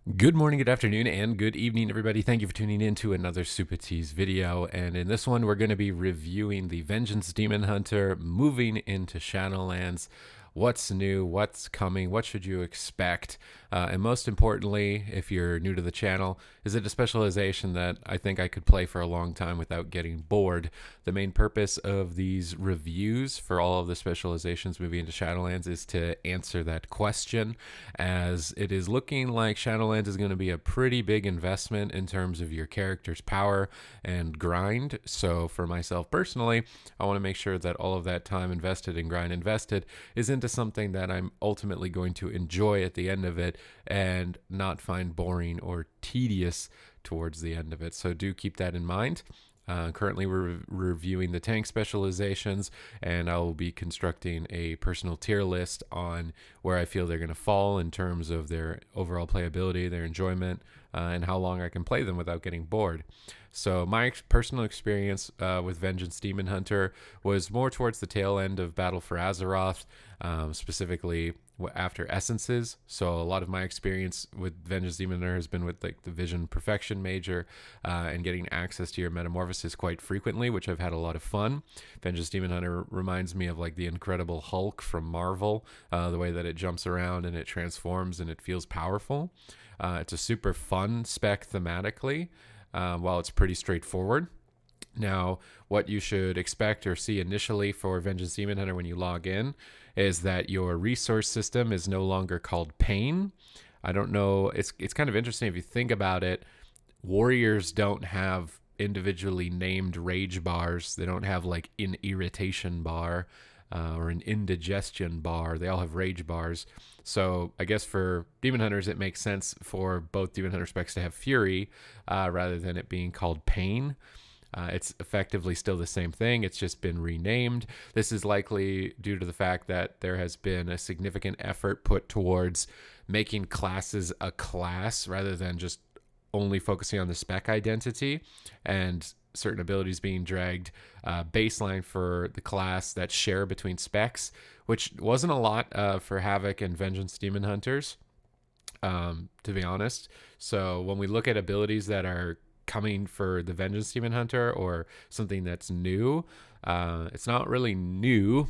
Good morning, good afternoon, and good evening, everybody. Thank you for tuning in to another Supatease video. And in this one, we're going to be reviewing the Vengeance Demon Hunter moving into Shadowlands. What's new? What's coming? What should you expect? And most importantly, if you're new to the channel, is it a specialization that I think I could play for a long time without getting bored? The main purpose of these reviews for all of the specializations moving into Shadowlands is to answer that question, as it is looking like Shadowlands is going to be a pretty big investment in terms of your character's power and grind. So for myself personally, I want to make sure that all of that time invested and grind invested is into something that I'm ultimately going to enjoy at the end of it and not find boring or tedious towards the end of it. So do keep that in mind. Currently, we're reviewing the tank specializations, and I will be constructing a personal tier list on where I feel they're going to fall in terms of their overall playability, their enjoyment, and how long I can play them without getting bored. So my personal experience with Vengeance Demon Hunter was more towards the tail end of Battle for Azeroth, specifically after Essences. So a lot of my experience with Vengeance Demon Hunter has been with like the Vision Perfection Major and getting access to your Metamorphosis quite frequently, which I've had a lot of fun. Vengeance Demon Hunter reminds me of like the Incredible Hulk from Marvel, the way that it jumps around and it transforms and it feels powerful. It's a super fun spec thematically, while it's pretty straightforward. Now, what you should expect or see initially for Vengeance Demon Hunter when you log in is that your resource system is no longer called Pain. I don't know. It's kind of interesting if you think about it. Warriors don't have individually named rage bars. They don't have like an irritation bar or an indigestion bar. They all have rage bars. So I guess for Demon Hunters, it makes sense for both Demon Hunter specs to have Fury rather than it being called Pain. It's effectively still the same thing. It's just been renamed. This is likely due to the fact that there has been a significant effort put towards making classes a class rather than just only focusing on the spec identity, and certain abilities being dragged baseline for the class that share between specs, which wasn't a lot for Havoc and Vengeance Demon Hunters, to be honest. So when we look at abilities that are coming for the Vengeance Demon Hunter or something that's new, it's not really new.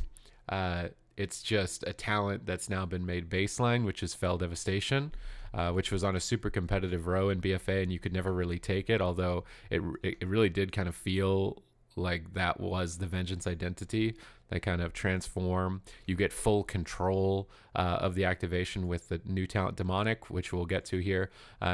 It's just a talent that's now been made baseline, which is Fel Devastation, which was on a super competitive row in BFA, and you could never really take it, although it really did kind of feel like that was the Vengeance identity. They kind of transform. You get full control of the activation with the new talent Demonic, which we'll get to here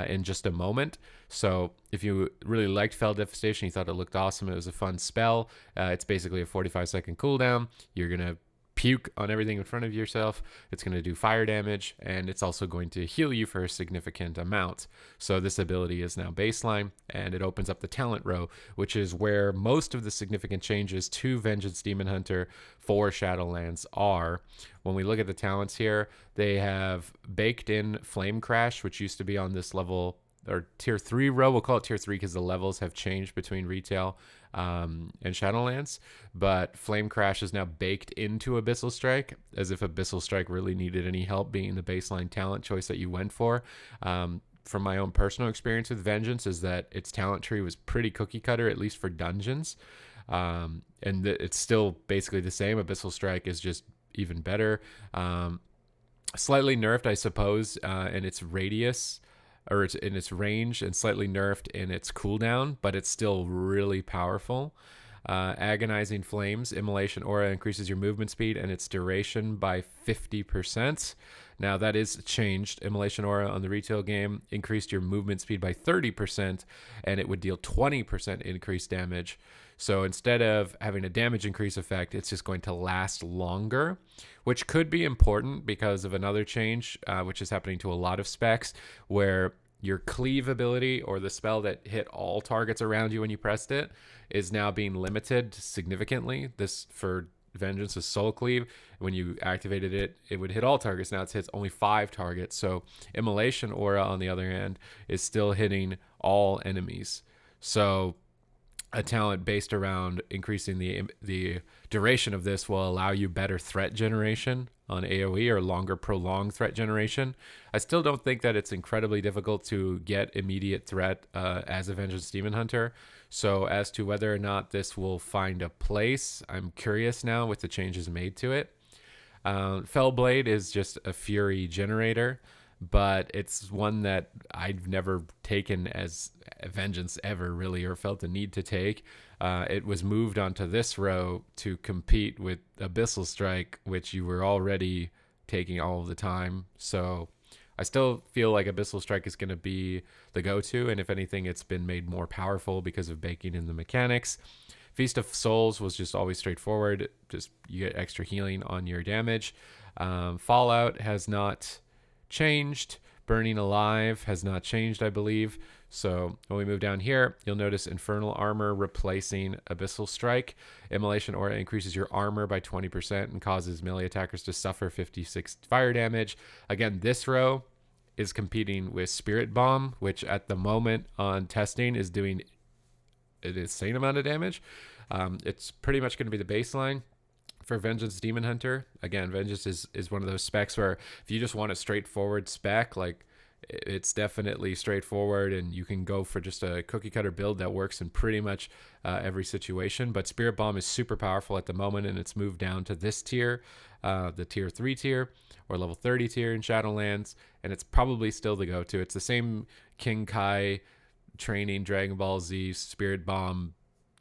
in just a moment. So if you really liked Fel Devastation, you thought it looked awesome, it was a fun spell, it's basically a 45-second cooldown. You're going to puke on everything in front of yourself. It's going to do fire damage, and it's also going to heal you for a significant amount. So this ability is now baseline, and it opens up the talent row, which is where most of the significant changes to Vengeance Demon Hunter for Shadowlands are. When we look at the talents here, they have baked in Flame Crash, which used to be on this level or tier 3 row. We'll call it tier 3 because the levels have changed between retail and Shadowlands, but Flame Crash is now baked into Abyssal Strike, as if Abyssal Strike really needed any help being the baseline talent choice that you went for. From my own personal experience with Vengeance is that its talent tree was pretty cookie cutter, at least for dungeons, and it's still basically the same. Abyssal Strike is just even better, slightly nerfed, I suppose, in its radius, or it's in its range, and slightly nerfed in its cooldown, but it's still really powerful. Agonizing Flames, Immolation Aura increases your movement speed and its duration by 50%. Now that is changed. Immolation Aura on the retail game increased your movement speed by 30%, and it would deal 20% increased damage. So instead of having a damage increase effect, it's just going to last longer, which could be important because of another change, which is happening to a lot of specs, where your cleave ability, or the spell that hit all targets around you when you pressed it, is now being limited significantly. This for Vengeance is Soul Cleave. When you activated it, it would hit all targets. Now it hits only 5 targets. So Immolation Aura, on the other hand, is still hitting all enemies. So a talent based around increasing the duration of this will allow you better threat generation on AoE or longer prolonged threat generation. I still don't think that it's incredibly difficult to get immediate threat as a Vengeance Demon Hunter. So as to whether or not this will find a place, I'm curious now with the changes made to it. Fellblade is just a fury generator, but it's one that I've never taken as a vengeance ever, really, or felt the need to take. It was moved onto this row to compete with Abyssal Strike, which you were already taking all of the time. So I still feel like Abyssal Strike is going to be the go-to, and if anything, it's been made more powerful because of baking in the mechanics. Feast of Souls was just always straightforward. Just you get extra healing on your damage. Fallout has not changed. Burning Alive has not changed, I believe. So when we move down here, you'll notice Infernal Armor replacing Abyssal Strike. Immolation Aura increases your armor by 20% and causes melee attackers to suffer 56 fire damage. Again, this row is competing with Spirit Bomb, which at the moment on testing is doing an insane amount of damage. It's pretty much going to be the baseline for Vengeance Demon Hunter. Again, Vengeance is one of those specs where if you just want a straightforward spec, like it's definitely straightforward and you can go for just a cookie cutter build that works in pretty much every situation. But Spirit Bomb is super powerful at the moment, and it's moved down to this tier, the tier 3 tier or level 30 tier in Shadowlands, and it's probably still the go-to. It's the same King Kai training Dragon Ball Z Spirit Bomb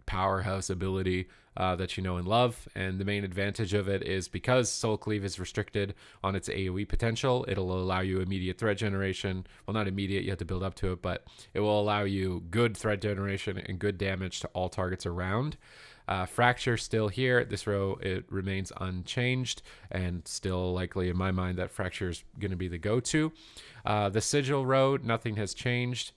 powerhouse ability that you know and love, and the main advantage of it is because Soul Cleave is restricted on its AoE potential, it'll allow you immediate threat generation. Well, not immediate, you have to build up to it, but it will allow you good threat generation and good damage to all targets around. Fracture still here. This row, it remains unchanged, and still likely in my mind that Fracture is going to be the go-to. The Sigil row, nothing has changed.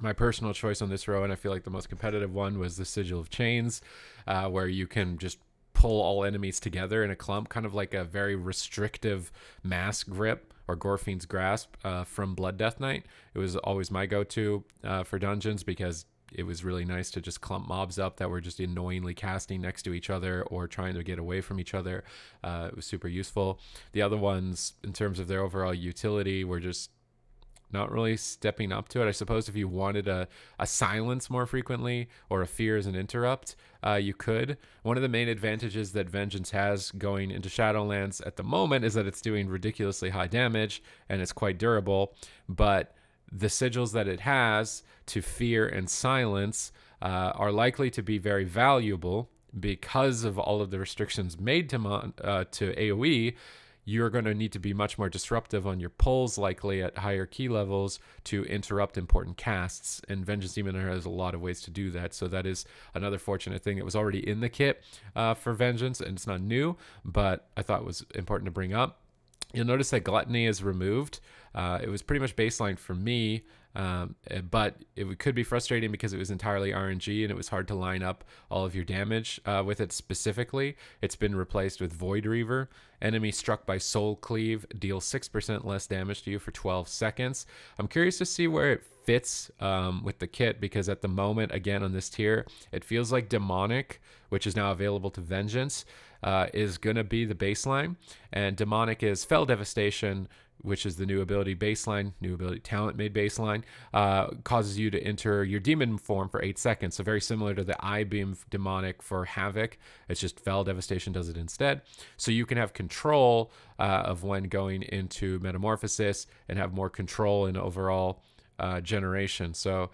My personal choice on this row, and I feel like the most competitive one, was the Sigil of Chains, where you can just pull all enemies together in a clump, kind of like a very restrictive mass grip or Gorfiend's Grasp from Blood Death Knight. It was always my go-to for dungeons because it was really nice to just clump mobs up that were just annoyingly casting next to each other or trying to get away from each other. It was super useful. The other ones, in terms of their overall utility, were just not really stepping up to it. I suppose if you wanted a silence more frequently or a fear as an interrupt, you could. One of the main advantages that Vengeance has going into Shadowlands at the moment is that it's doing ridiculously high damage and it's quite durable, but the sigils that it has to fear and silence are likely to be very valuable because of all of the restrictions made to AoE. You're going to need to be much more disruptive on your pulls, likely at higher key levels, to interrupt important casts. And Vengeance Demon Hunter has a lot of ways to do that. So that is another fortunate thing that was already in the kit for Vengeance, and it's not new, but I thought it was important to bring up. You'll notice that Gluttony is removed. It was pretty much baseline for me, but it could be frustrating because it was entirely RNG and it was hard to line up all of your damage with it specifically. It's been replaced with Void Reaver. Enemy struck by Soul Cleave deals 6% less damage to you for 12 seconds. I'm curious to see where it fits with the kit, because at the moment, again, on this tier, it feels like Demonic, which is now available to Vengeance, is going to be the baseline. And Demonic is Fel Devastation, which is the new ability baseline, new ability talent made baseline, causes you to enter your demon form for 8 seconds. So very similar to the I-Beam Demonic for Havoc. It's just Fel Devastation does it instead. So you can have control of when going into Metamorphosis and have more control in overall generation. So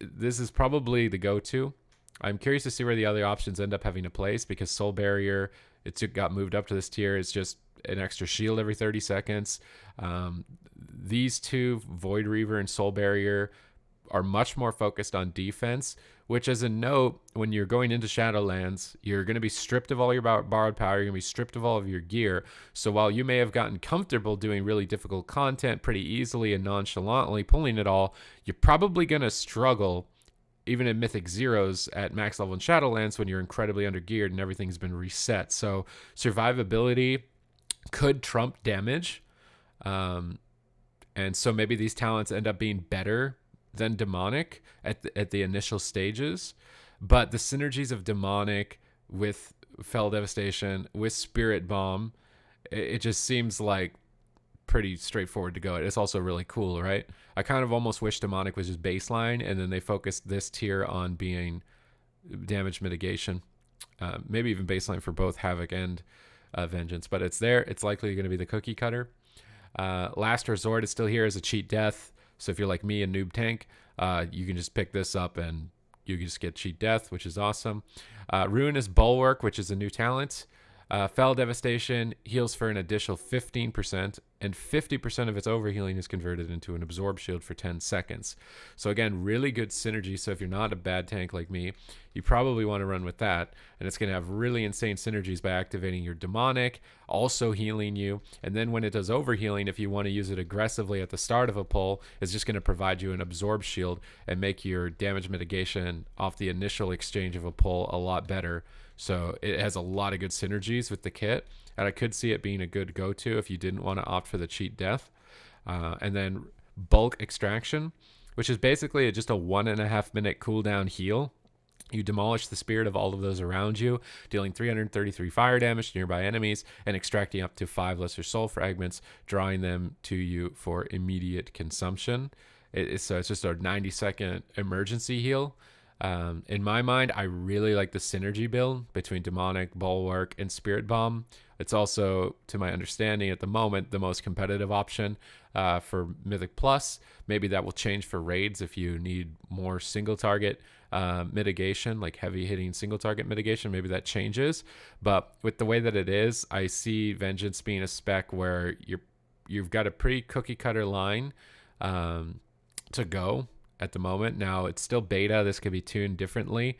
this is probably the go-to. I'm curious to see where the other options end up having a place, because Soul Barrier, it got moved up to this tier. It's just an extra shield every 30 seconds. These two, Void Reaver and Soul Barrier, are much more focused on defense, which, as a note, when you're going into Shadowlands, you're going to be stripped of all your borrowed power. You're going to be stripped of all of your gear. So while you may have gotten comfortable doing really difficult content pretty easily and nonchalantly pulling it all, you're probably going to struggle even in Mythic Zeros at max level in Shadowlands when you're incredibly undergeared and everything's been reset. So survivability could trump damage. And so maybe these talents end up being better than Demonic at the initial stages. But the synergies of demonic with Fel Devastation with Spirit Bomb, it just seems like pretty straightforward to go. It's also really cool, right? I kind of almost wish demonic was just baseline, and then they focused this tier on being damage mitigation. Maybe even baseline for both Havoc and Vengeance, but it's there. It's likely going to be the cookie cutter. Last Resort is still here as a cheat death. So if you're like me, a noob tank, you can just pick this up and you can just get cheat death, which is awesome. Ruinous Bulwark, which is a new talent. Fel Devastation heals for an additional 15%, and 50% of its overhealing is converted into an absorb shield for 10 seconds. So again, really good synergy. So if you're not a bad tank like me, you probably want to run with that. And it's going to have really insane synergies by activating your demonic, also healing you. And then when it does overhealing, if you want to use it aggressively at the start of a pull, it's just going to provide you an absorb shield and make your damage mitigation off the initial exchange of a pull a lot better. So it has a lot of good synergies with the kit, and I could see it being a good go-to if you didn't want to opt for the cheat death. And then Bulk Extraction, which is basically just a 1.5 minute cooldown heal. You demolish the spirit of all of those around you, dealing 333 fire damage to nearby enemies and extracting up to 5 lesser soul fragments, drawing them to you for immediate consumption. So it's just a 90-second emergency heal. In my mind, I really like the synergy build between Demonic, Bulwark, and Spirit Bomb. It's also, to my understanding at the moment, the most competitive option for Mythic Plus. Maybe that will change for raids if you need more single target mitigation, like heavy hitting single target mitigation. Maybe that changes. But with the way that it is, I see Vengeance being a spec where you've got a pretty cookie cutter line to go at the moment. Now it's still beta. This could be tuned differently.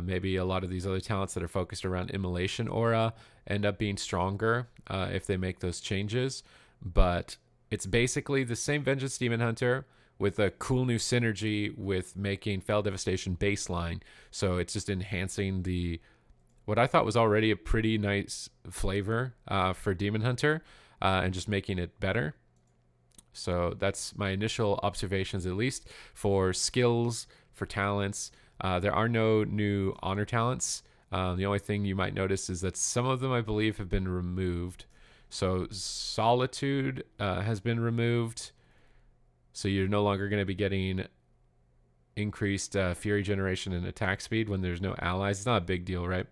Maybe a lot of these other talents that are focused around Immolation Aura end up being stronger if they make those changes. But it's basically the same Vengeance Demon Hunter with a cool new synergy with making Fel Devastation baseline. So it's just enhancing what I thought was already a pretty nice flavor for Demon Hunter and just making it better. So that's my initial observations, at least for skills, for talents. There are no new honor talents. The only thing you might notice is that some of them, I believe, have been removed. So Solitude has been removed. So you're no longer going to be getting increased fury generation and attack speed when there's no allies. It's not a big deal, right?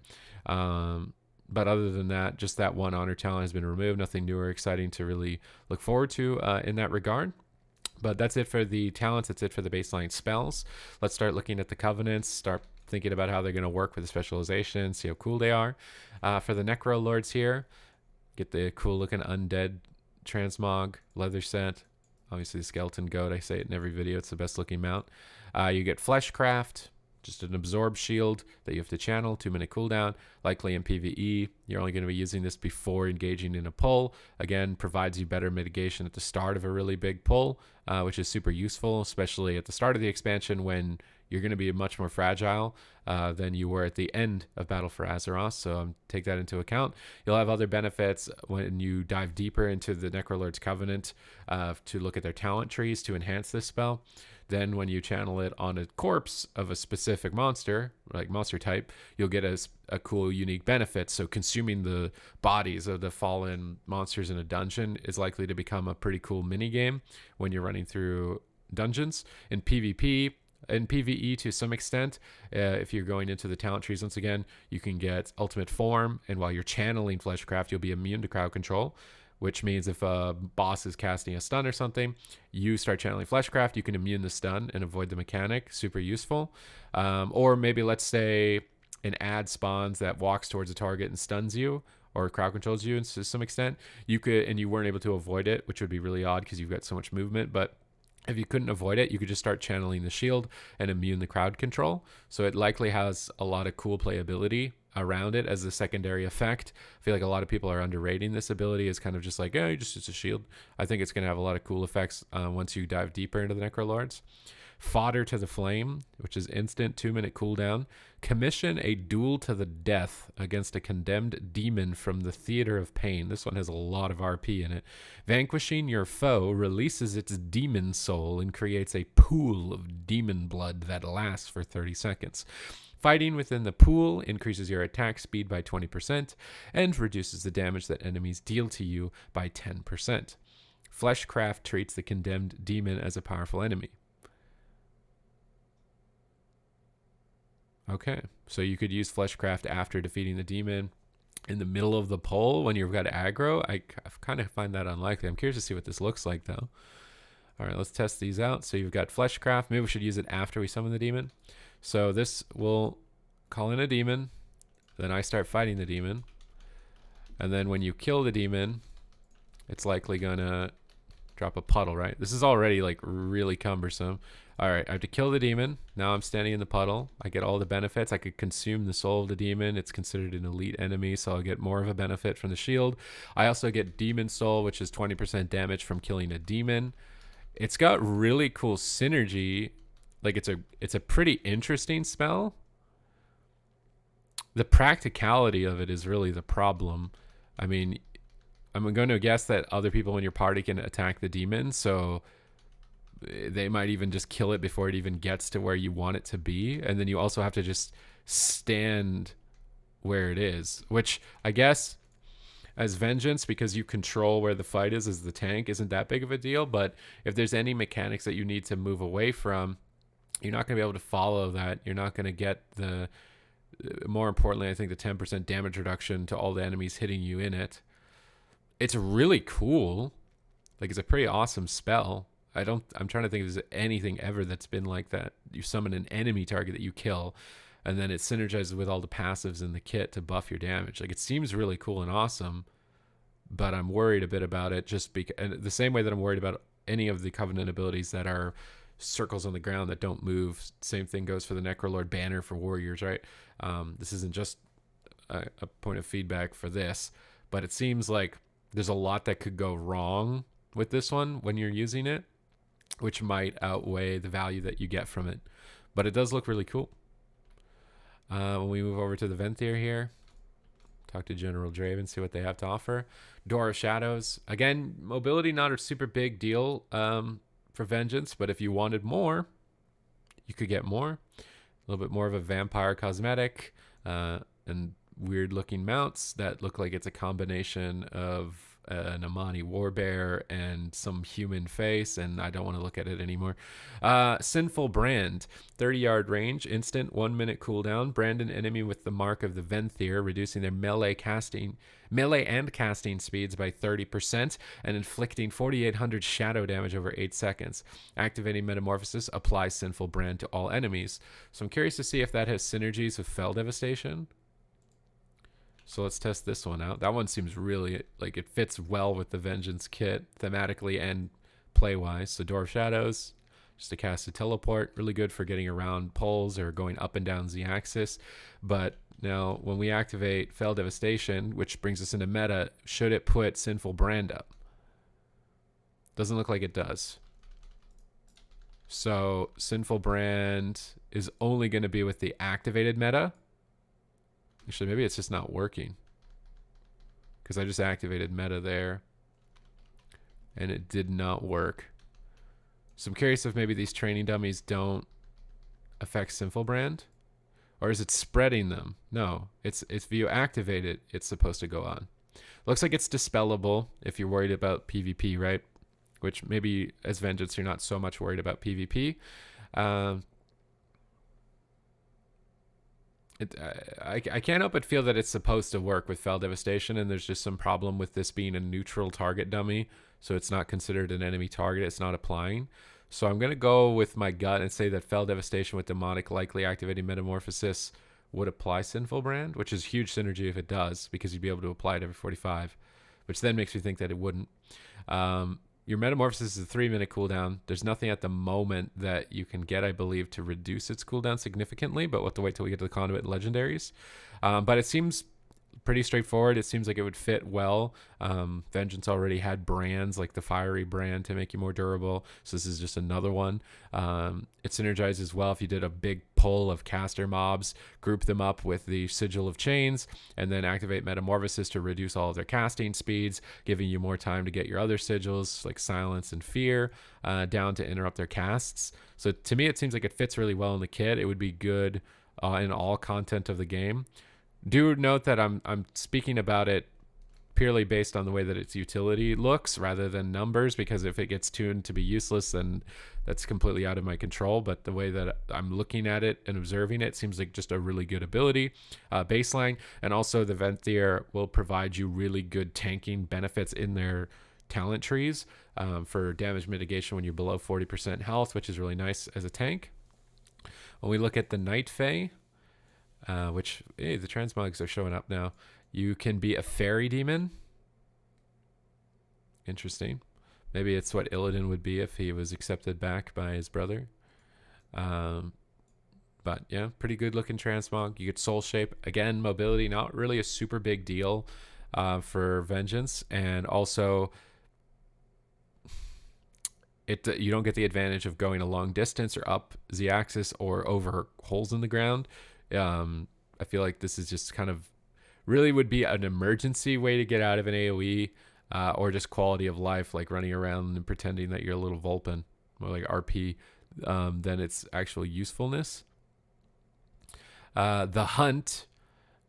But other than that, just that one honor talent has been removed. Nothing new or exciting to really look forward to in that regard. But that's it for the talents. That's it for the baseline spells. Let's start looking at the covenants. Start thinking about how they're going to work with the specialization. See how cool they are. For the Necro Lords here, get the cool looking undead transmog leather set. Obviously the skeleton goat. I say it in every video. It's the best looking mount. You get Fleshcraft. Just an absorb shield that you have to channel, 2-minute cooldown, likely in PvE. You're only going to be using this before engaging in a pull. Again, provides you better mitigation at the start of a really big pull, which is super useful, especially at the start of the expansion when you're going to be much more fragile than you were at the end of Battle for Azeroth. So take that into account. You'll have other benefits when you dive deeper into the Necrolord's Covenant to look at their talent trees to enhance this spell. Then when you channel it on a corpse of a specific monster, like monster type, you'll get a cool, unique benefit. So consuming the bodies of the fallen monsters in a dungeon is likely to become a pretty cool mini game when you're running through dungeons. In PvP, in PvE to some extent, if you're going into the talent trees, once again, you can get Ultimate Form, and while you're channeling Fleshcraft, you'll be immune to crowd control, which means if a boss is casting a stun or something, you start channeling Fleshcraft, you can immune the stun and avoid the mechanic. Super useful. Or maybe let's say an ad spawns that walks towards a target and stuns you, or crowd controls you to some extent. You could, and you weren't able to avoid it, which would be really odd because you've got so much movement. But if you couldn't avoid it, you could just start channeling the shield and immune the crowd control. So it likely has a lot of cool playability around it as a secondary effect. I feel like a lot of people are underrating this ability as kind of just like, it's a shield. I think it's going to have a lot of cool effects once you dive deeper into the Necrolords. Fodder to the Flame, which is instant 2-minute cooldown. Commission a duel to the death against a condemned demon from the Theater of Pain. This one has a lot of RP in it. Vanquishing your foe releases its demon soul and creates a pool of demon blood that lasts for 30 seconds. Fighting within the pool increases your attack speed by 20% and reduces the damage that enemies deal to you by 10%. Fleshcraft treats the condemned demon as a powerful enemy. Okay, so you could use Fleshcraft after defeating the demon in the middle of the poll when you've got aggro. I kind of find that unlikely. I'm curious to see what this looks like, though. All right, let's test these out. So you've got Fleshcraft. Maybe we should use it after we summon the demon. So this will call in a demon. Then I start fighting the demon. And then when you kill the demon, it's likely going to drop a puddle, right? This is already like really cumbersome. All right, I have to kill the demon. Now I'm standing in the puddle. I get all the benefits. I could consume the soul of the demon. It's considered an elite enemy, so I'll get more of a benefit from the shield. I also get demon soul, which is 20% damage from killing a demon. It's got really cool synergy. Like it's a pretty interesting spell. The practicality of it is really the problem. I mean, I'm going to guess that other people in your party can attack the demon, so they might even just kill it before it even gets to where you want it to be. And then you also have to just stand where it is, which I guess as Vengeance, because you control where the fight is as the tank, isn't that big of a deal. But if there's any mechanics that you need to move away from, you're not going to be able to follow that. You're not going to get the, more importantly, I think the 10% damage reduction to all the enemies hitting you in it. It's really cool. Like, it's a pretty awesome spell. I'm trying to think if there's anything ever that's been like that. You summon an enemy target that you kill, and then it synergizes with all the passives in the kit to buff your damage. Like, it seems really cool and awesome, but I'm worried a bit about it just because, and the same way that I'm worried about any of the Covenant abilities that are circles on the ground that don't move. Same thing goes for the Necrolord banner for warriors, right? This isn't just a point of feedback for this, but it seems like there's a lot that could go wrong with this one when you're using it, which might outweigh the value that you get from it. But it does look really cool. When we move over to the Venthyr here, talk to General Draven, see what they have to offer. Door of Shadows. Again, mobility not a super big deal for Vengeance, but if you wanted more, you could get more. A little bit more of a vampire cosmetic and weird looking mounts that look like it's a combination of an Amani Warbear and some human face, and I don't want to look at it anymore. Sinful Brand, 30-yard range, instant, 1 minute cooldown. Brand an enemy with the mark of the Venthyr, reducing their melee and casting speeds by 30% and inflicting 4,800 shadow damage over 8 seconds. Activating Metamorphosis, apply Sinful Brand to all enemies. So I'm curious to see if that has synergies with Fel Devastation. So let's test this one out. That one seems really, like, it fits well with the Vengeance kit, thematically and play-wise. So Door of Shadows, just to cast a teleport, really good for getting around poles or going up and down Z-axis. But now, when we activate Fel Devastation, which brings us into meta, should it put Sinful Brand up? Doesn't look like it does. So Sinful Brand is only going to be with the activated meta. Actually, maybe it's just not working, because I just activated meta there and it did not work. So I'm curious if maybe these training dummies don't affect Sinful Brand, or is it spreading them? No, it's if you activate it, it's supposed to go on. Looks like it's dispellable if you're worried about PvP, right? Which maybe as Vengeance you're not so much worried about PvP. I can't help but feel that it's supposed to work with Fel Devastation, and there's just some problem with this being a neutral target dummy, so it's not considered an enemy target. It's not applying. So I'm going to go with my gut and say that Fel Devastation with Demonic likely activating Metamorphosis would apply Sinful Brand, which is huge synergy if it does, because you'd be able to apply it every 45, which then makes me think that it wouldn't. Your Metamorphosis is a 3-minute cooldown. There's nothing at the moment that you can get, I believe, to reduce its cooldown significantly, but we'll have to wait till we get to the Conduit and Legendaries. But it seems pretty straightforward. It seems like it would fit well. Vengeance already had brands like the Fiery brand to make you more durable, so this is just another one. It synergizes well if you did a big pull of caster mobs, group them up with the Sigil of Chains, and then activate Metamorphosis to reduce all of their casting speeds, giving you more time to get your other sigils like Silence and Fear down to interrupt their casts. So to me it seems like it fits really well in the kit. It would be good in all content of the game. Do note that I'm speaking about it purely based on the way that its utility looks rather than numbers, because if it gets tuned to be useless, then that's completely out of my control. But the way that I'm looking at it and observing it seems like just a really good ability baseline. And also the Venthyr will provide you really good tanking benefits in their talent trees for damage mitigation when you're below 40% health, which is really nice as a tank. When we look at the Night Fae, which, hey, the transmogs are showing up now. You can be a fairy demon. Interesting. Maybe it's what Illidan would be if he was accepted back by his brother. But yeah, pretty good looking transmog. You get soul shape. Again, mobility, not really a super big deal for Vengeance. And also, you don't get the advantage of going a long distance or up the axis or over holes in the ground. I feel like this is just kind of really would be an emergency way to get out of an AoE, or just quality of life, like running around and pretending that you're a little Vulpin, more like RP, than its actual usefulness. The Hunt.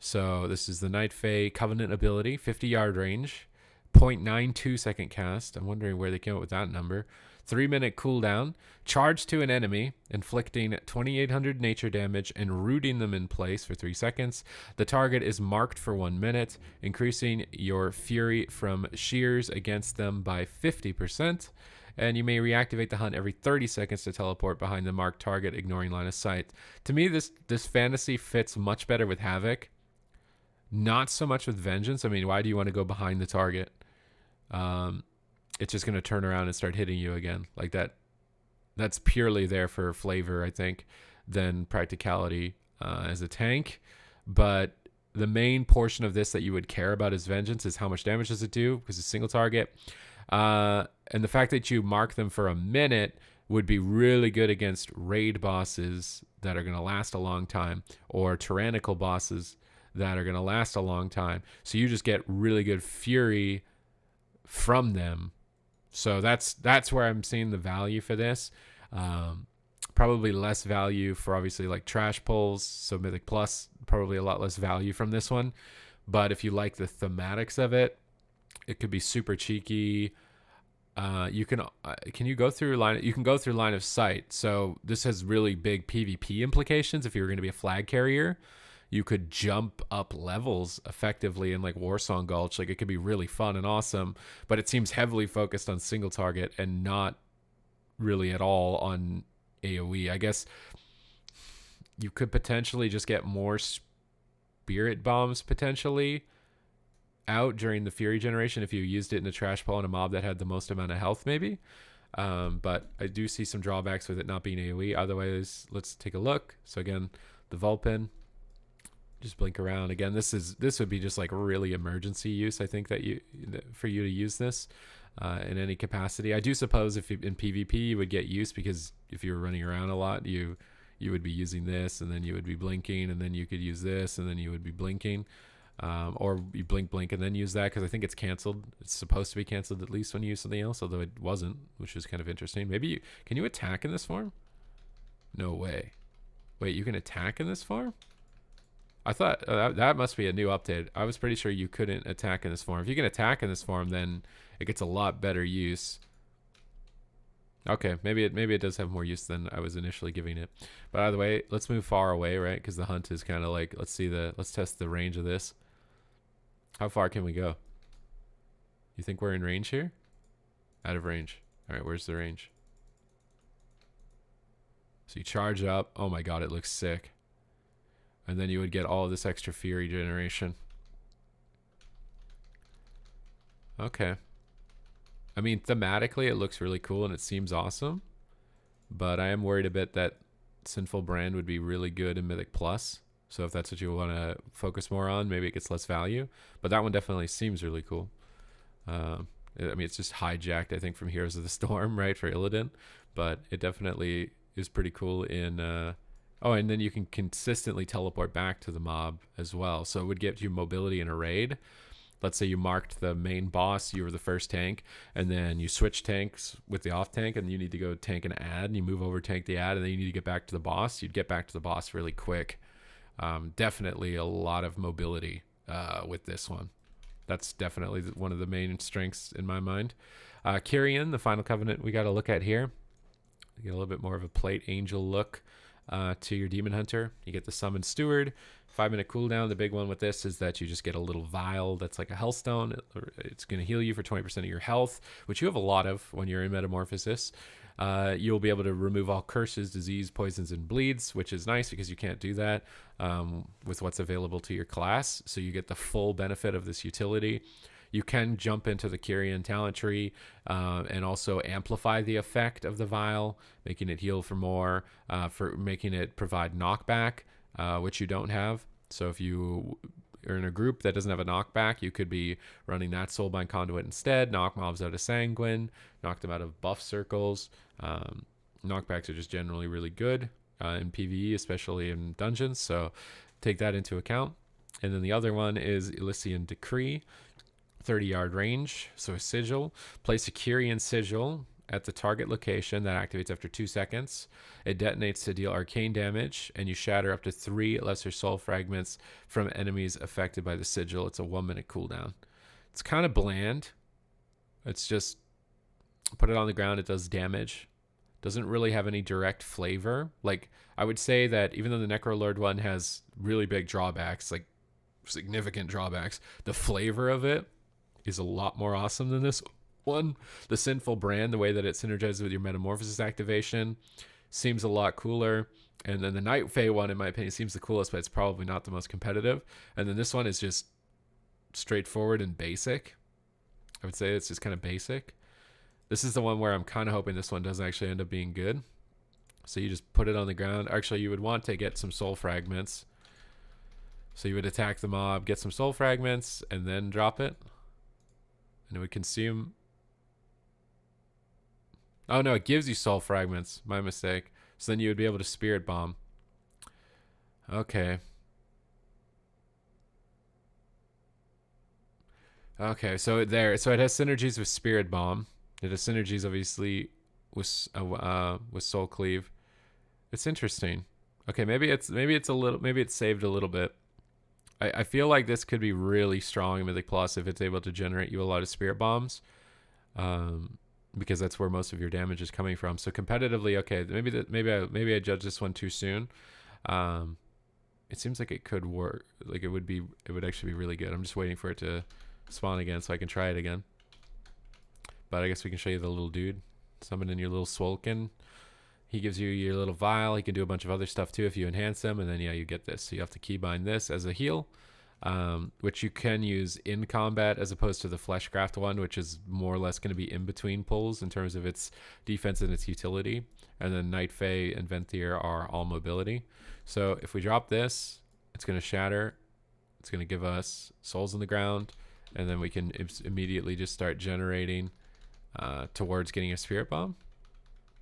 So this is the Night Fae Covenant ability, 50-yard range, 0.92 second cast. I'm wondering where they came up with that number. 3-minute cooldown, charge to an enemy, inflicting 2,800 nature damage and rooting them in place for 3 seconds. The target is marked for 1 minute, increasing your fury from shears against them by 50%. And you may reactivate the Hunt every 30 seconds to teleport behind the marked target, ignoring line of sight. To me, this fantasy fits much better with Havoc. Not so much with Vengeance. I mean, why do you want to go behind the target? It's just going to turn around and start hitting you again like that. That's purely there for flavor, I think, than practicality as a tank. But the main portion of this that you would care about as Vengeance is how much damage does it do, because it's a single target. And the fact that you mark them for a minute would be really good against raid bosses that are going to last a long time, or tyrannical bosses that are going to last a long time. So you just get really good fury from them. So that's where I'm seeing the value for this. Probably less value for obviously like trash pulls. So Mythic Plus, probably a lot less value from this one. But if you like the thematics of it, it could be super cheeky. You can go through line of sight. So this has really big PvP implications. If you were going to be a flag carrier, you could jump up levels effectively in like Warsong Gulch. Like, it could be really fun and awesome, but it seems heavily focused on single target and not really at all on AoE. I guess you could potentially just get more spirit bombs potentially out during the Fury generation if you used it in a trash pull on a mob that had the most amount of health, maybe. But I do see some drawbacks with it not being AoE. Otherwise, let's take a look. So again, the Vulpin. Just blink around again. This would be just like really emergency use. I think for you to use this in any capacity. I do suppose if in PvP you would get use, because if you were running around a lot, you would be using this, and then you would be blinking, and then you could use this, and then you would be blinking, or you blink and then use that, because I think it's canceled. It's supposed to be canceled at least when you use something else, although it wasn't, which is kind of interesting. Maybe can you attack in this form? No way. Wait, you can attack in this form? I thought that must be a new update. I was pretty sure you couldn't attack in this form. If you can attack in this form, then it gets a lot better use. Okay, maybe it does have more use than I was initially giving it. But either way, let's move far away, right? Because the Hunt is kind of like, let's test the range of this. How far can we go? You think we're in range here? Out of range. All right, where's the range? So you charge up. Oh my god, it looks sick. And then you would get all of this extra fury generation. Okay. I mean, thematically, it looks really cool and it seems awesome. But I am worried a bit that Sinful Brand would be really good in Mythic Plus. So if that's what you want to focus more on, maybe it gets less value. But that one definitely seems really cool. I mean, it's just hijacked, I think, from Heroes of the Storm, right, for Illidan. But it definitely is pretty cool in... Oh, and then you can consistently teleport back to the mob as well. So it would get you mobility in a raid. Let's say you marked the main boss, you were the first tank, and then you switch tanks with the off tank, and you need to go tank an ad, and you move over tank the ad, and then you need to get back to the boss. You'd get back to the boss really quick. Definitely a lot of mobility with this one. That's definitely one of the main strengths in my mind. Kyrian, the final covenant we got to look at here. You get a little bit more of a plate angel look to your demon hunter. You get the summon steward, 5-minute cooldown. The big one with this is that you just get a little vial that's like a hellstone. It's going to heal you for 20% of your health, which you have a lot of when you're in metamorphosis. You'll be able to remove all curses, disease, poisons, and bleeds, which is nice because you can't do that with what's available to your class. So you get the full benefit of this utility. You can jump into the Kyrian talent tree and also amplify the effect of the vial, making it heal for more, for making it provide knockback, which you don't have. So if you are in a group that doesn't have a knockback, you could be running that Soulbind Conduit instead, knock mobs out of Sanguine, knock them out of buff circles. Knockbacks are just generally really good in PvE, especially in dungeons, so take that into account. And then the other one is Elysian Decree, 30-yard range, so a sigil. Place a Kyrian sigil at the target location that activates after 2 seconds. It detonates to deal arcane damage, and you shatter up to 3 lesser soul fragments from enemies affected by the sigil. It's a 1-minute cooldown. It's kind of bland. It's just put it on the ground, it does damage. Doesn't really have any direct flavor. Like, I would say that even though the Necrolord one has really big drawbacks, like significant drawbacks, the flavor of it is a lot more awesome than this one. The Sinful Brand, the way that it synergizes with your Metamorphosis activation, seems a lot cooler. And then the Night Fae one, in my opinion, seems the coolest, but it's probably not the most competitive. And then this one is just straightforward and basic. I would say it's just kind of basic. This is the one where I'm kind of hoping this one doesn't actually end up being good. So you just put it on the ground. Actually, you would want to get some soul fragments. So you would attack the mob, get some soul fragments, and then drop it. And it would consume... Oh no, it gives you soul fragments. My mistake. So then you would be able to Spirit Bomb. Okay. Okay, so it has synergies with Spirit Bomb. It has synergies, obviously, with Soul Cleave. It's interesting. Okay, maybe it's saved a little bit. I feel like this could be really strong in Mythic Plus if it's able to generate you a lot of Spirit Bombs, because that's where most of your damage is coming from. So competitively, okay, maybe I judged this one too soon. It seems like it could work. Like it would actually be really good. I'm just waiting for it to spawn again so I can try it again. But I guess we can show you the little dude. Summon in your little Swolkin. He gives you your little vial. He can do a bunch of other stuff too if you enhance him. And then, yeah, you get this. So you have to keybind this as a heal, which you can use in combat as opposed to the Fleshcraft one, which is more or less going to be in between pulls in terms of its defense and its utility. And then Night Fae and Venthyr are all mobility. So if we drop this, it's going to shatter. It's going to give us souls in the ground. And then we can immediately just start generating towards getting a Spirit Bomb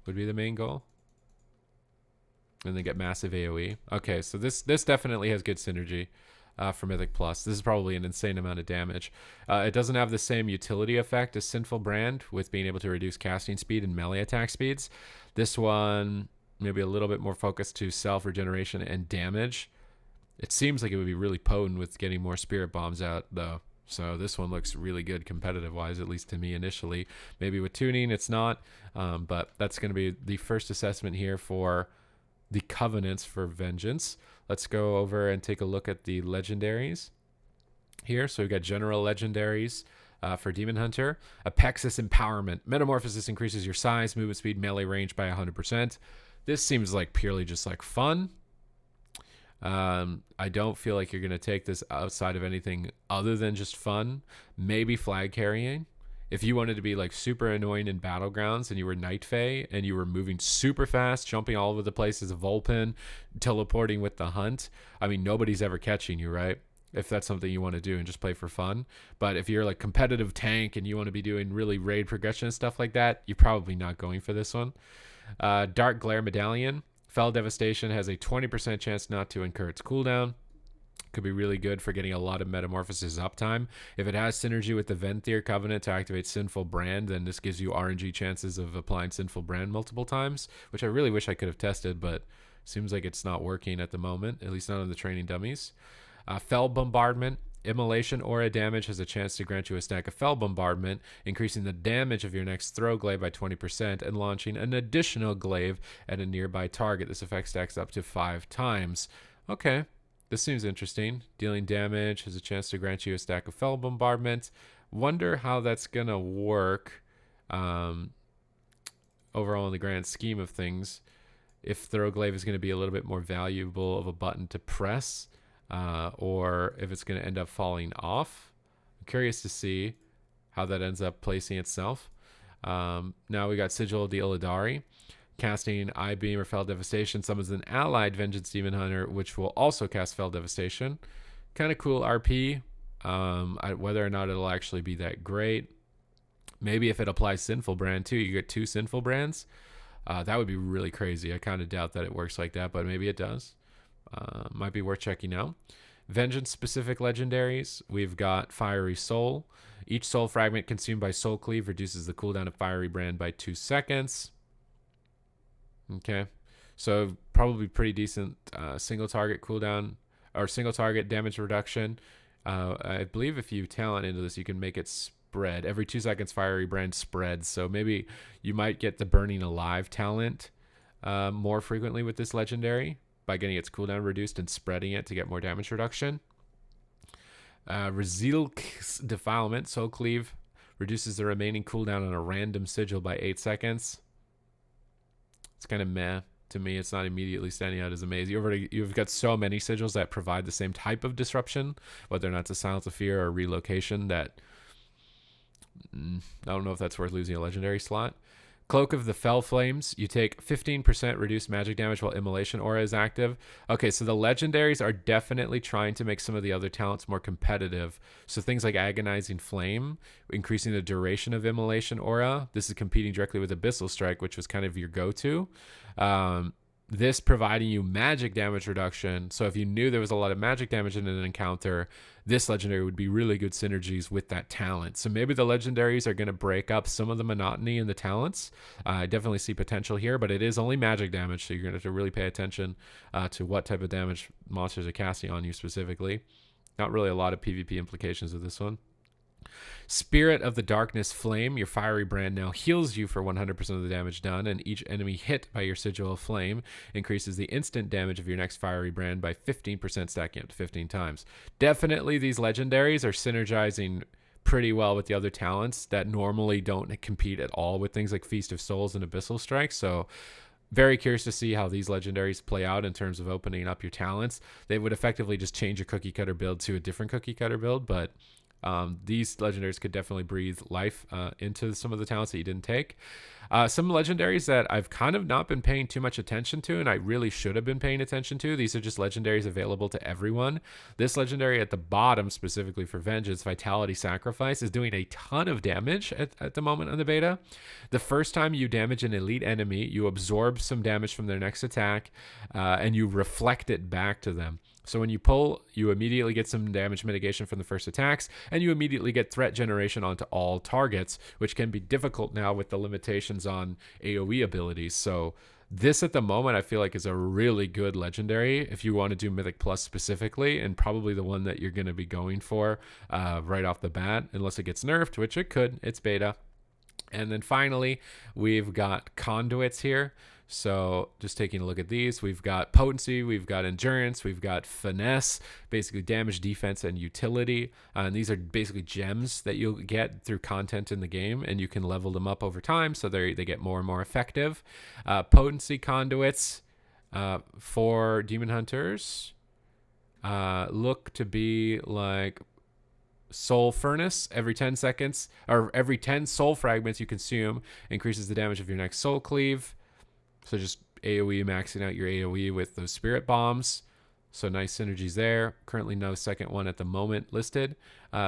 would be the main goal. And then get massive AoE. Okay, so this definitely has good synergy for Mythic Plus. This is probably an insane amount of damage. It doesn't have the same utility effect as Sinful Brand with being able to reduce casting speed and melee attack speeds. This one maybe a little bit more focused to self-regeneration and damage. It seems like it would be really potent with getting more Spirit Bombs out, though. So this one looks really good competitive-wise, at least to me initially. Maybe with tuning, it's not. But that's going to be the first assessment here for the Covenants for Vengeance. Let's go over and take a look at the Legendaries here. So we've got General Legendaries for Demon Hunter. Apexis Empowerment. Metamorphosis increases your size, movement speed, melee range by 100%. This seems like purely just like fun. I don't feel like you're going to take this outside of anything other than just fun. Maybe flag carrying. If you wanted to be like super annoying in battlegrounds and you were Night Fae and you were moving super fast, jumping all over the place as a Vulpin, teleporting with the hunt, I mean, nobody's ever catching you, right? If that's something you want to do and just play for fun. But if you're like competitive tank and you want to be doing really raid progression and stuff like that, you're probably not going for this one. Dark Glare Medallion. Fel Devastation has a 20% chance not to incur its cooldown. Could be really good for getting a lot of Metamorphosis uptime. If it has synergy with the Venthyr Covenant to activate Sinful Brand, then this gives you RNG chances of applying Sinful Brand multiple times, which I really wish I could have tested, but Seems like it's not working at the moment, at least not on the training dummies. Fel Bombardment. Immolation Aura damage has a chance to grant you a stack of Fel Bombardment, increasing the damage of your next throw glaive by 20% and launching an additional glaive at a nearby target. This effect stacks up to 5 times. Okay, this seems interesting. Dealing damage has a chance to grant you a stack of Fel Bombardment. Wonder how that's going to work overall in the grand scheme of things. If Throglaive is going to be a little bit more valuable of a button to press, or if it's going to end up falling off. I'm curious to see how that ends up placing itself. Now we got Sigil of the Illidari. Casting Eye Beam or Fel Devastation summons an allied Vengeance Demon Hunter, which will also cast Fel Devastation. Kind of cool RP. Whether or not it'll actually be that great. Maybe if it applies Sinful Brand too, you get 2 Sinful Brands. That would be really crazy. I kind of doubt that it works like that, but maybe it does. Might be worth checking out. Vengeance specific legendaries. We've got Fiery Soul. Each soul fragment consumed by Soul Cleave reduces the cooldown of Fiery Brand by 2 seconds. Okay. So probably pretty decent single target cooldown or single target damage reduction. I believe if you talent into this, you can make it spread. Every 2 seconds, Fiery Brand spreads. So maybe you might get the Burning Alive talent more frequently with this legendary by getting its cooldown reduced and spreading it to get more damage reduction. Rezilk's Defilement, Soul Cleave, reduces the remaining cooldown on a random sigil by 8 seconds. It's kind of meh to me. It's not immediately standing out as amazing. You've got so many sigils that provide the same type of disruption, whether or not it's a Silence of Fear or relocation, that I don't know if that's worth losing a legendary slot. Cloak of the Fel Flames, you take 15% reduced magic damage while Immolation Aura is active. Okay, so the legendaries are definitely trying to make some of the other talents more competitive. So things like Agonizing Flame, increasing the duration of Immolation Aura. This is competing directly with Abyssal Strike, which was kind of your go-to. This providing you magic damage reduction. So if you knew there was a lot of magic damage in an encounter, this legendary would be really good synergies with that talent. So maybe the legendaries are going to break up some of the monotony in the talents. I definitely see potential here, but it is only magic damage, so you're going to have to really pay attention to what type of damage monsters are casting on you specifically. Not really a lot of PvP implications with this one. Spirit of the Darkness Flame, your Fiery Brand now heals you for 100% of the damage done, and each enemy hit by your Sigil of Flame increases the instant damage of your next Fiery Brand by 15%, stacking up to 15 times. Definitely these legendaries are synergizing pretty well with the other talents that normally don't compete at all with things like Feast of Souls and Abyssal Strike, so very curious to see how these legendaries play out in terms of opening up your talents. They would effectively just change your cookie cutter build to a different cookie cutter build, but these legendaries could definitely breathe life into some of the talents that you didn't take. Some legendaries that I've kind of not been paying too much attention to, and I really should have been paying attention to. These are just legendaries available to everyone. This legendary at the bottom, specifically for Vengeance, Vitality Sacrifice, is doing a ton of damage at the moment on the beta. The first time you damage an elite enemy, you absorb some damage from their next attack, and you reflect it back to them. So when you pull, you immediately get some damage mitigation from the first attacks, and you immediately get threat generation onto all targets, which can be difficult now with the limitations on AoE abilities. So this at the moment I feel like is a really good legendary if you want to do Mythic Plus specifically, and probably the one that you're going to be going for right off the bat, unless it gets nerfed, which it could. It's beta. And then finally, we've got conduits here. So just taking a look at these, we've got potency, we've got endurance, we've got finesse, basically damage, defense, and utility. And these are basically gems that you'll get through content in the game, and you can level them up over time so they get more and more effective. Potency conduits for demon hunters look to be like Soul Furnace. Every 10 seconds, or every 10 soul fragments you consume increases the damage of your next soul cleave. So just AoE, maxing out your AoE with those spirit bombs. So nice synergies there. Currently no second one at the moment listed.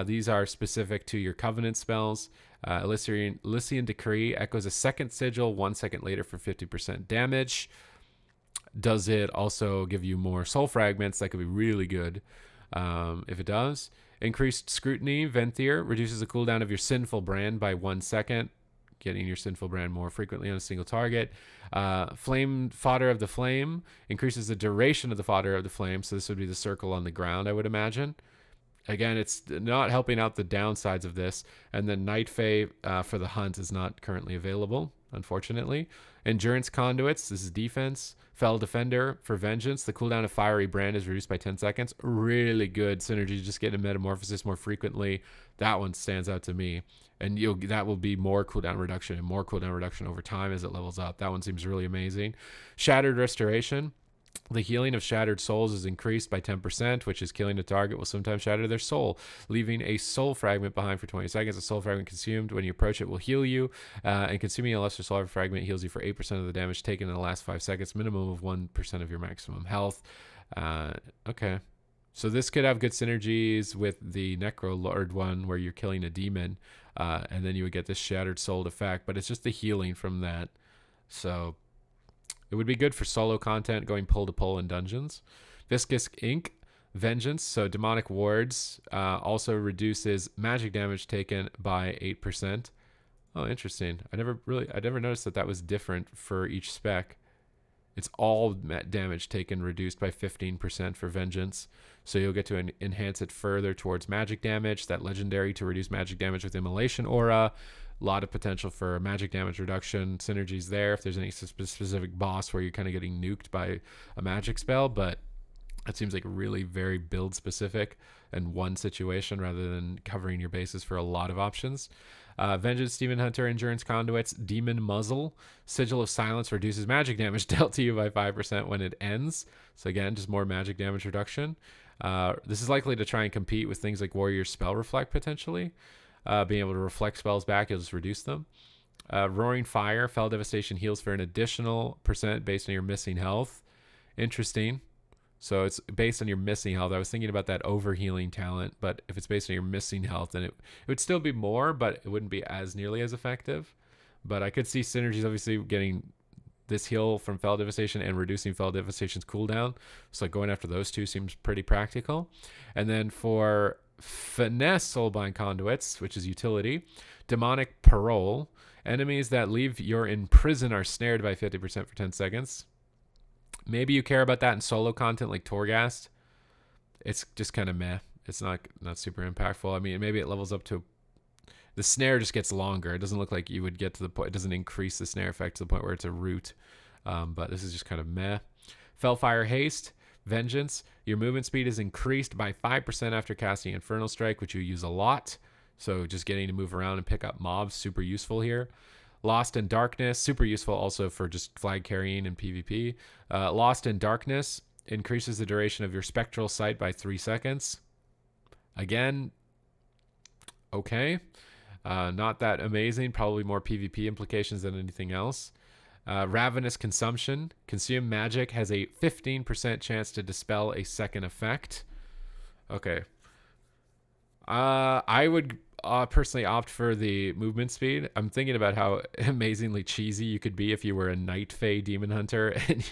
These are specific to your Covenant spells. Elysian Decree echoes a second sigil 1 second later for 50% damage. Does it also give you more soul fragments? That could be really good if it does. Increased Scrutiny, Venthyr, reduces the cooldown of your Sinful Brand by 1 second. getting your sinful brand more frequently on a single target. Flame Fodder of the Flame increases the duration of the Fodder of the Flame. So this would be the circle on the ground, I would imagine. Again, it's not helping out the downsides of this. And then Night Fae for the hunt is not currently available, unfortunately. Endurance Conduits, this is defense. Fel Defender for vengeance. The cooldown of Fiery Brand is reduced by 10 seconds. Really good synergy, just getting a Metamorphosis more frequently. That one stands out to me. And that will be more cooldown reduction and more cooldown reduction over time as it levels up. That one seems really amazing. Shattered Restoration. The healing of shattered souls is increased by 10%, which is killing a target will sometimes shatter their soul, leaving a soul fragment behind for 20 seconds. A soul fragment consumed when you approach it will heal you, and consuming a lesser soul fragment heals you for 8% of the damage taken in the last 5 seconds, minimum of 1% of your maximum health. Okay. So this could have good synergies with the Necro Lord one where you're killing a demon, and then you would get this shattered soul effect, but it's just the healing from that. So it would be good for solo content going pull to pull in dungeons. Viscous Ink, Vengeance. So demonic wards also reduces magic damage taken by 8%. Oh, interesting. I never noticed that was different for each spec. It's all damage taken reduced by 15% for Vengeance. So you'll get to enhance it further towards magic damage. That legendary to reduce magic damage with Immolation Aura. A lot of potential for magic damage reduction synergies there if there's any specific boss where you're kind of getting nuked by a magic spell, but it seems like really very build specific and one situation rather than covering your bases for a lot of options. Vengeance, Demon Hunter, Endurance Conduits, Demon Muzzle, Sigil of Silence reduces magic damage dealt to you by 5% when it ends. So again, just more magic damage reduction. This is likely to try and compete with things like Warrior Spell Reflect potentially. Being able to reflect spells back, you'll just reduce them. Roaring Fire, Fel Devastation heals for an additional % based on your missing health. Interesting. So it's based on your missing health. I was thinking about that overhealing talent, but if it's based on your missing health, then it would still be more, but it wouldn't be as nearly as effective. But I could see synergies, obviously, getting this heal from Fel Devastation and reducing Fel Devastation's cooldown. So going after those two seems pretty practical. And then for Finesse Soulbind Conduits, which is utility, Demonic Parole. Enemies that leave your in prison are snared by 50% for 10 seconds. Maybe you care about that in solo content like Torghast. It's just kind of meh. It's not super impactful. I mean, maybe it levels up to... The snare just gets longer. It doesn't look like you would get to the point... It doesn't increase the snare effect to the point where it's a root. But this is just kind of meh. Felfire Haste. Vengeance. Your movement speed is increased by 5% after casting Infernal Strike, which you use a lot. So just getting to move around and pick up mobs, super useful here. Lost in Darkness, super useful also for just flag carrying and PvP. Lost in Darkness increases the duration of your spectral sight by 3 seconds. Again, okay. Not that amazing, probably more PvP implications than anything else. Ravenous Consumption. Consume magic has a 15% chance to dispel a second effect. Okay. I would personally opt for the movement speed. I'm thinking about how amazingly cheesy you could be if you were a Night Fae Demon Hunter and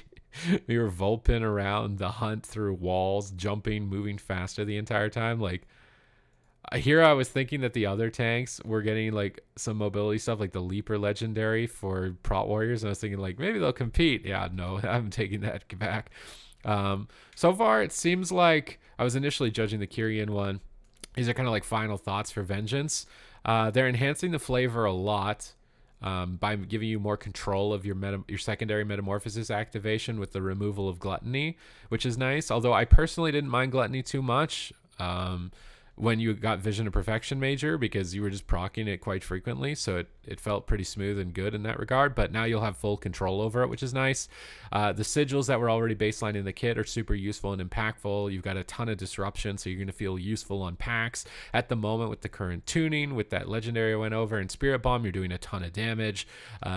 you were Vulpin around the hunt through walls, jumping, moving faster the entire time. Like, here I was thinking that the other tanks were getting like some mobility stuff like the Leaper Legendary for Prot Warriors, and I was thinking like maybe they'll compete. Yeah, no, I'm taking that back. So far it seems like I was initially judging the Kyrian one. These are kind of like final thoughts for Vengeance. They're enhancing the flavor a lot by giving you more control of your secondary metamorphosis activation with the removal of Gluttony, which is nice. Although I personally didn't mind Gluttony too much when you got Vision of Perfection Major, because you were just proccing it quite frequently, so it felt pretty smooth and good in that regard. But now you'll have full control over it, which is nice. The sigils that were already baseline in the kit are super useful and impactful. You've got a ton of disruption, so you're going to feel useful on packs. At the moment, with the current tuning, with that legendary I went over, and Spirit Bomb, you're doing a ton of damage.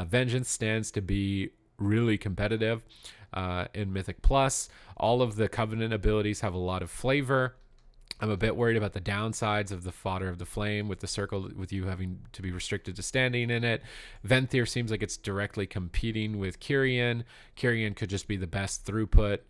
Vengeance stands to be really competitive in Mythic Plus. All of the Covenant abilities have a lot of flavor. I'm a bit worried about the downsides of the Fodder of the Flame with the circle, with you having to be restricted to standing in it. Venthyr seems like it's directly competing with Kyrian. Kyrian could just be the best throughput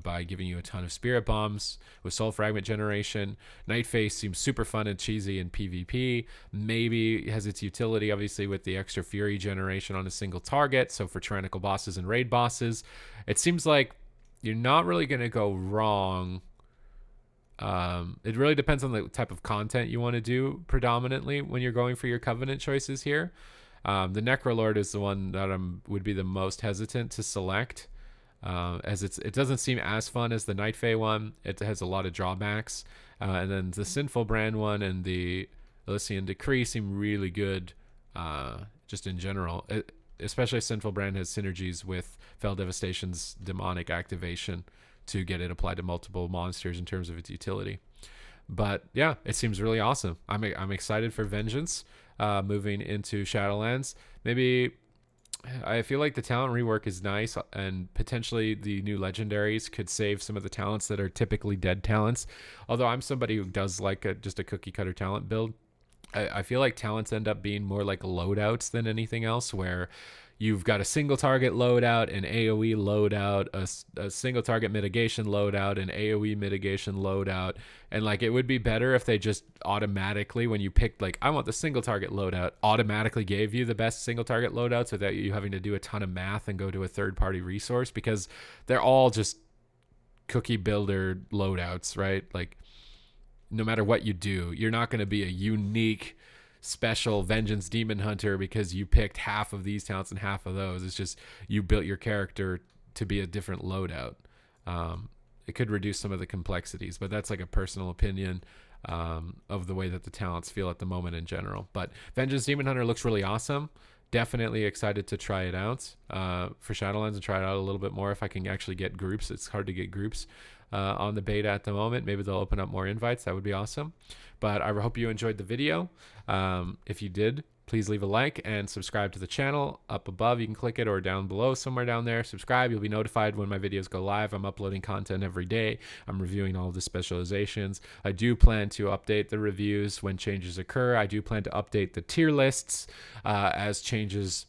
by giving you a ton of Spirit Bombs with Soul Fragment generation. Nightface seems super fun and cheesy in PvP. Maybe has its utility, obviously, with the extra Fury generation on a single target. So for tyrannical bosses and raid bosses, it seems like you're not really going to go wrong. It really depends on the type of content you want to do predominantly when you're going for your Covenant choices here. The Necrolord is the one that would be the most hesitant to select, as it doesn't seem as fun as the Night Fae one. It has a lot of drawbacks, and then the Sinful Brand one and the Elysian Decree seem really good, just in general. Especially Sinful Brand has synergies with Fel Devastation's demonic activation to get it applied to multiple monsters in terms of its utility. But yeah, it seems really awesome. I'm excited for Vengeance moving into Shadowlands. Maybe I feel like the talent rework is nice, and potentially the new Legendaries could save some of the talents that are typically dead talents. Although I'm somebody who does like just a cookie cutter talent build. I feel like talents end up being more like loadouts than anything else, where you've got a single target loadout, an AoE loadout, a single target mitigation loadout, an AoE mitigation loadout. And like, it would be better if they just automatically, when you picked like, I want the single target loadout, automatically gave you the best single target loadouts without you having to do a ton of math and go to a third party resource, because they're all just cookie builder loadouts, right? Like, no matter what you do, you're not going to be a unique special Vengeance Demon Hunter because you picked half of these talents and half of those. It's just you built your character to be a different loadout. It could reduce some of the complexities, but that's like a personal opinion of the way that the talents feel at the moment in general. But Vengeance Demon Hunter looks really awesome. Definitely excited to try it out for Shadowlands and try it out a little bit more if I can actually get groups. It's hard to get groups on the beta at the moment. Maybe they'll open up more invites. That would be awesome. But I hope you enjoyed the video. If you did, please leave a like and subscribe to the channel. Up above, you can click it, or down below, somewhere down there. Subscribe. You'll be notified when my videos go live. I'm uploading content every day. I'm reviewing all of the specializations. I do plan to update the reviews when changes occur. I do plan to update the tier lists as changes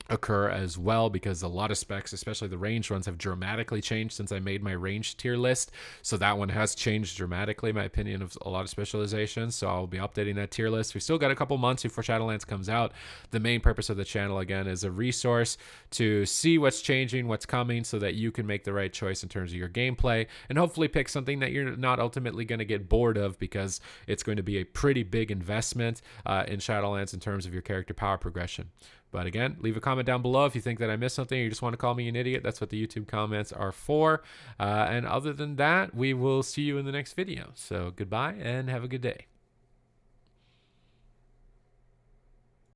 occur as well, because a lot of specs, especially the ranged ones, have dramatically changed since I made my ranged tier list. So that one has changed dramatically, my opinion of a lot of specializations. So I'll be updating that tier list. We still got a couple months before Shadowlands comes out. The main purpose of the channel, again, is a resource to see what's changing, what's coming, so that you can make the right choice in terms of your gameplay, and hopefully pick something that you're not ultimately going to get bored of, because it's going to be a pretty big investment in Shadowlands in terms of your character power progression. But again, leave a comment down below if you think that I missed something, or you just want to call me an idiot. That's what the YouTube comments are for. And other than that, we will see you in the next video. So goodbye and have a good day.